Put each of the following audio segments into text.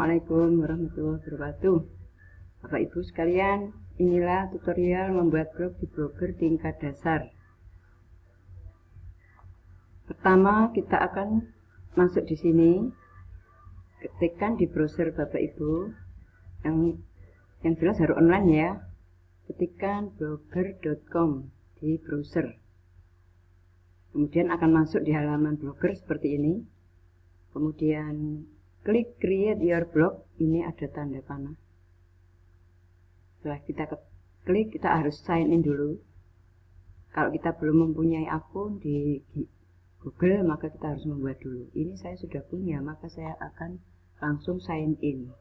Assalamualaikum warahmatullahi wabarakatuh. Bapak Ibu sekalian, inilah tutorial membuat blog di Blogger tingkat dasar. Pertama, kita akan masuk di sini, ketikkan di browser Bapak Ibu, yang jelas harus online ya. Ketikkan blogger.com di browser. Kemudian akan masuk di halaman Blogger seperti ini. Kemudian klik create your blog, ini ada tanda panah. Setelah kita klik, kita harus sign in dulu. Kalau kita belum mempunyai akun di Google, maka kita harus membuat dulu. Ini saya sudah punya, maka saya akan langsung sign in.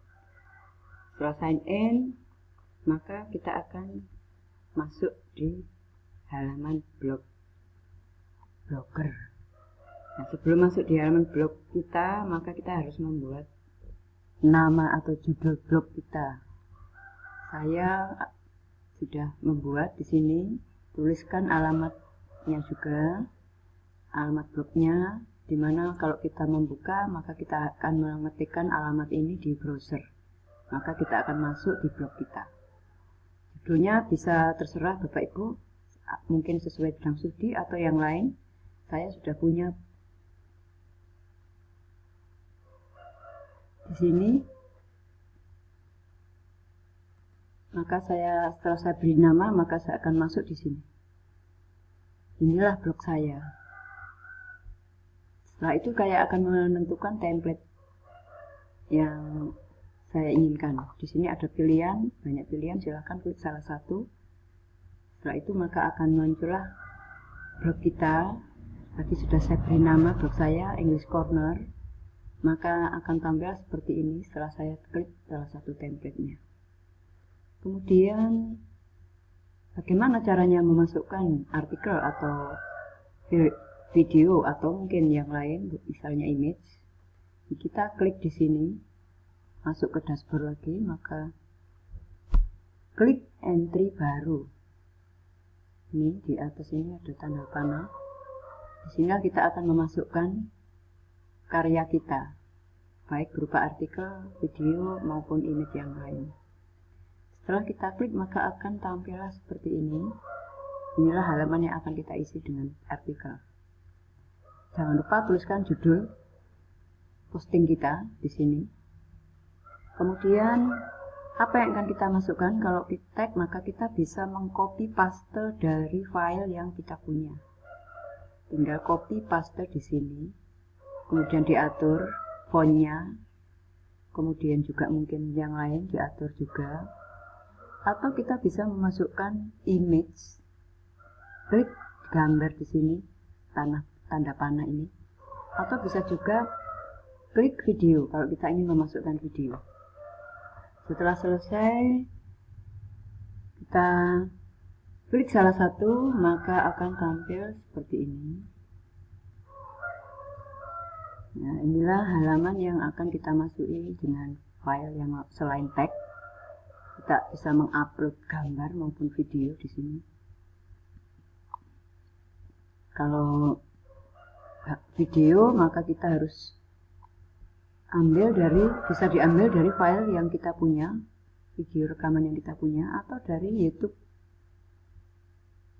Setelah sign in, maka kita akan masuk di halaman Blogger. Nah, sebelum masuk di halaman blog kita, maka kita harus membuat nama atau judul blog kita. Saya sudah membuat di sini, tuliskan alamatnya juga, alamat blognya, dimana kalau kita membuka, maka kita akan mengetikkan alamat ini di browser. Maka kita akan masuk di blog kita. Judulnya bisa terserah Bapak Ibu, mungkin sesuai bidang studi atau yang lain. Saya sudah punya di sini, maka setelah saya beri nama, maka saya akan masuk di sini. Inilah blog saya. Setelah itu saya akan menentukan template yang saya inginkan. Di sini ada pilihan, banyak pilihan, silahkan klik salah satu. Setelah itu maka akan muncullah blog kita. Tadi sudah saya beri nama blog saya, English Corner. Maka akan tampil seperti ini setelah saya klik salah satu template-nya. Kemudian bagaimana caranya memasukkan artikel atau video atau mungkin yang lain, misalnya image. Kita klik di sini, masuk ke dashboard lagi, maka klik entry baru. Ini di atas ini ada tanda panah. Di sini kita akan memasukkan karya kita, baik berupa artikel, video, maupun image yang lain. Setelah kita klik, maka akan tampillah seperti ini. Inilah halaman yang akan kita isi dengan artikel. Jangan lupa tuliskan judul posting kita di sini. Kemudian, apa yang akan kita masukkan? Kalau di tag, maka kita bisa mengcopy paste dari file yang kita punya. Tinggal copy paste di sini. Kemudian diatur fontnya, kemudian juga mungkin yang lain diatur juga, atau kita bisa memasukkan image, klik gambar di sini, tanda panah ini, atau bisa juga klik video kalau kita ingin memasukkan video. Setelah selesai, kita klik salah satu, maka akan tampil seperti ini. Nah, inilah halaman yang akan kita masuki dengan file yang selain tag. Kita bisa mengupload gambar maupun video di sini. Kalau video, maka kita harus bisa diambil dari file yang kita punya, video rekaman yang kita punya, atau dari YouTube,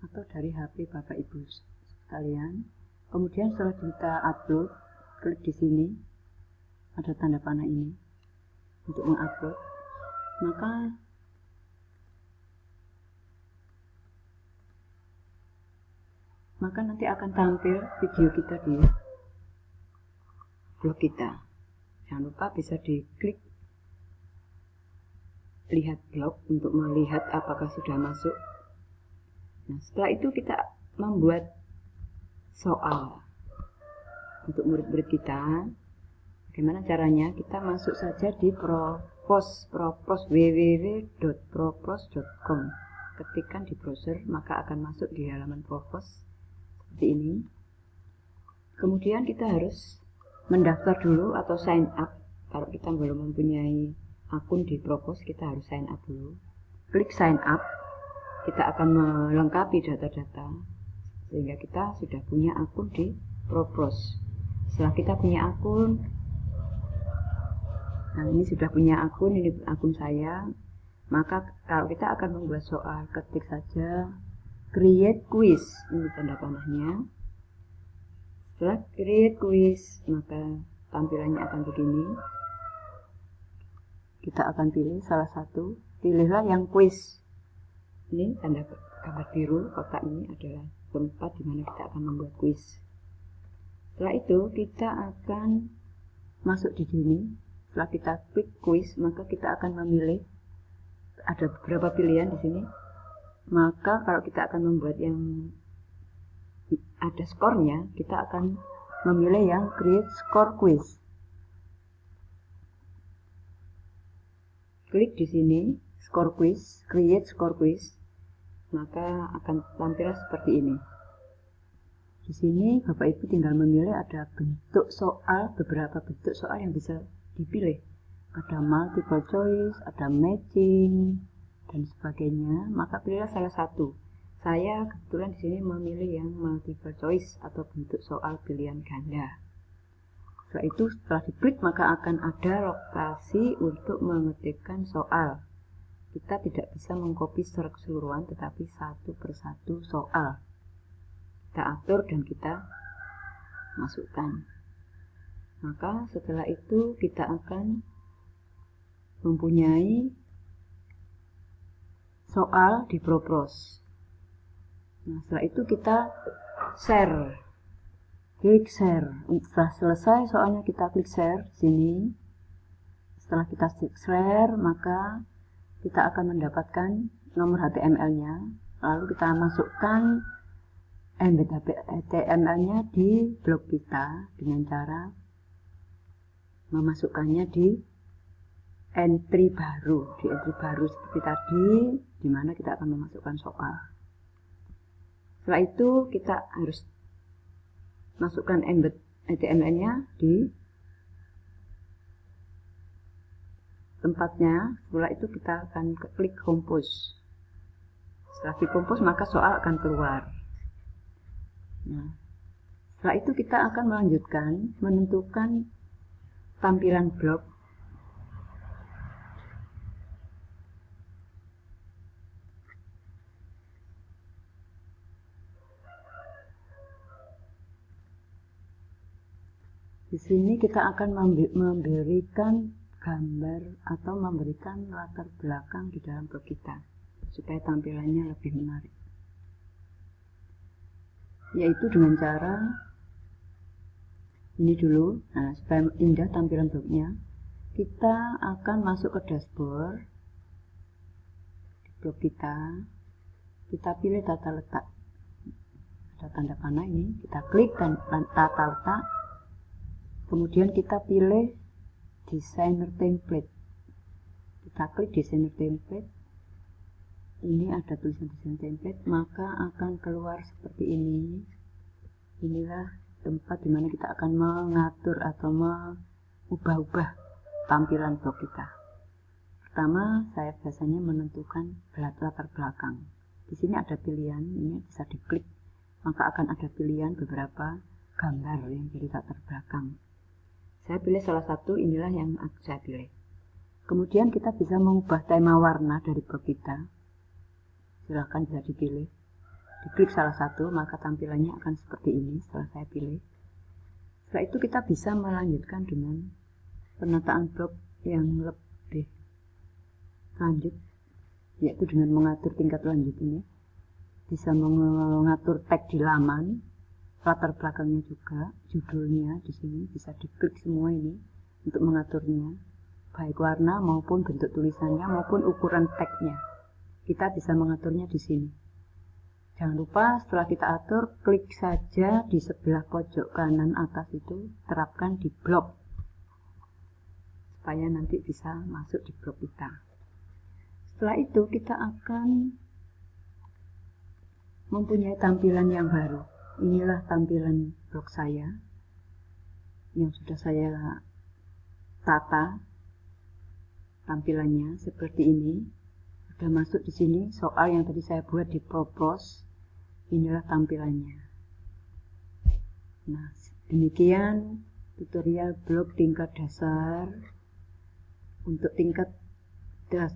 atau dari HP Bapak Ibu sekalian. Kemudian setelah kita upload, klik di sini, ada tanda panah ini untuk mengupload. Maka nanti akan tampil video kita di blog kita. Jangan lupa bisa diklik lihat blog untuk melihat apakah sudah masuk. Nah, setelah itu kita membuat soal untuk murid-murid kita. Bagaimana caranya? Kita masuk saja di propos www.propos.com. Ketikkan di browser, maka akan masuk di halaman propos seperti ini. Kemudian kita harus mendaftar dulu atau sign up. Kalau kita belum mempunyai akun di propos, kita harus sign up dulu. Klik sign up, kita akan melengkapi data-data sehingga kita sudah punya akun di propos. Setelah kita punya akun, Nah, ini sudah punya akun, ini akun saya. Maka kalau kita akan membuat soal, ketik saja create quiz, ini tanda panahnya. Setelah create quiz, maka tampilannya akan begini. Kita akan pilih salah satu, pilihlah yang quiz. Ini tanda gambar biru, kotak ini adalah tempat di mana kita akan membuat quiz. Setelah itu kita akan masuk di sini. Setelah kita klik quiz, maka kita akan memilih, ada beberapa pilihan di sini. Maka kalau kita akan membuat yang ada skornya, kita akan memilih yang create score quiz. Klik di sini score quiz, create score quiz, maka akan tampil seperti ini. Di sini Bapak Ibu tinggal memilih, ada bentuk soal, beberapa bentuk soal yang bisa dipilih. Ada multiple choice, ada matching, dan sebagainya. Maka pilihlah salah satu. Saya kebetulan di sini memilih yang multiple choice atau bentuk soal pilihan ganda. Setelah itu, setelah diklik maka akan ada lokasi untuk mengetikkan soal. Kita tidak bisa mengcopy secara keseluruhan, tetapi satu persatu soal. Kita atur dan kita masukkan. Maka setelah itu kita akan mempunyai soal di Propros. Nah, setelah itu kita share. Klik share. Setelah selesai soalnya kita klik share di sini. Setelah kita klik share, maka kita akan mendapatkan nomor HTML-nya. Lalu kita masukkan embed HTML-nya di blog kita dengan cara memasukkannya di entry baru. Di entry baru seperti tadi, di mana kita akan memasukkan soal. Setelah itu kita harus masukkan embed HTML-nya di tempatnya. Setelah itu kita akan klik compose. Setelah di compose maka soal akan keluar. Nah, setelah itu kita akan melanjutkan menentukan tampilan blog. Di sini kita akan memberikan gambar atau memberikan latar belakang di dalam blog kita supaya tampilannya lebih menarik. Yaitu dengan cara ini dulu. Nah, supaya indah tampilan blognya, kita akan masuk ke dashboard di blog kita. Kita pilih tata letak. Ada tanda panah ini, kita klik dan tata letak. Kemudian kita pilih designer template. Kita klik designer template. Ini ada tulisan design template, maka akan keluar seperti ini. Inilah tempat dimana kita akan mengatur atau mengubah-ubah tampilan blog kita. Pertama, saya biasanya menentukan latar belakang. Di sini ada pilihan, ini bisa diklik, maka akan ada pilihan beberapa gambar yang jadi latar belakang. Saya pilih salah satu, inilah yang saya pilih. Kemudian kita bisa mengubah tema warna dari blog kita. Silahkan bisa dipilih. Diklik salah satu, maka tampilannya akan seperti ini setelah saya pilih. Setelah itu kita bisa melanjutkan dengan penataan blog yang lebih lanjut, yaitu dengan mengatur tingkat lanjut ini. Bisa mengatur tag di laman, latar belakangnya juga, judulnya di sini bisa diklik semua ini untuk mengaturnya, baik warna maupun bentuk tulisannya maupun ukuran tagnya. Kita bisa mengaturnya di sini. Jangan lupa setelah kita atur, klik saja di sebelah pojok kanan atas itu, terapkan di blog supaya nanti bisa masuk di blog kita. Setelah itu kita akan mempunyai tampilan yang baru. Inilah tampilan blog saya yang sudah saya tata tampilannya seperti ini. Sudah masuk di sini soal yang tadi saya buat di Propros. Inilah tampilannya. Nah, demikian tutorial blog tingkat dasar Untuk tingkat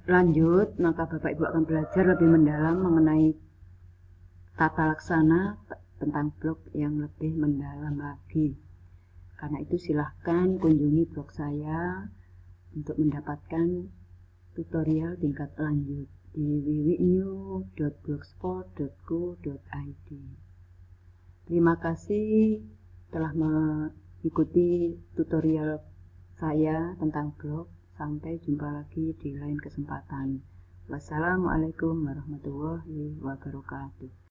lanjut, maka Bapak Ibu akan belajar lebih mendalam mengenai tata laksana tentang blog yang lebih mendalam lagi. Karena itu silahkan kunjungi blog saya untuk mendapatkan tutorial tingkat lanjut di wiwiknew.blogspot.co.id. Terima kasih telah mengikuti tutorial saya tentang blog. Sampai jumpa lagi di lain kesempatan. Wassalamualaikum warahmatullahi wabarakatuh.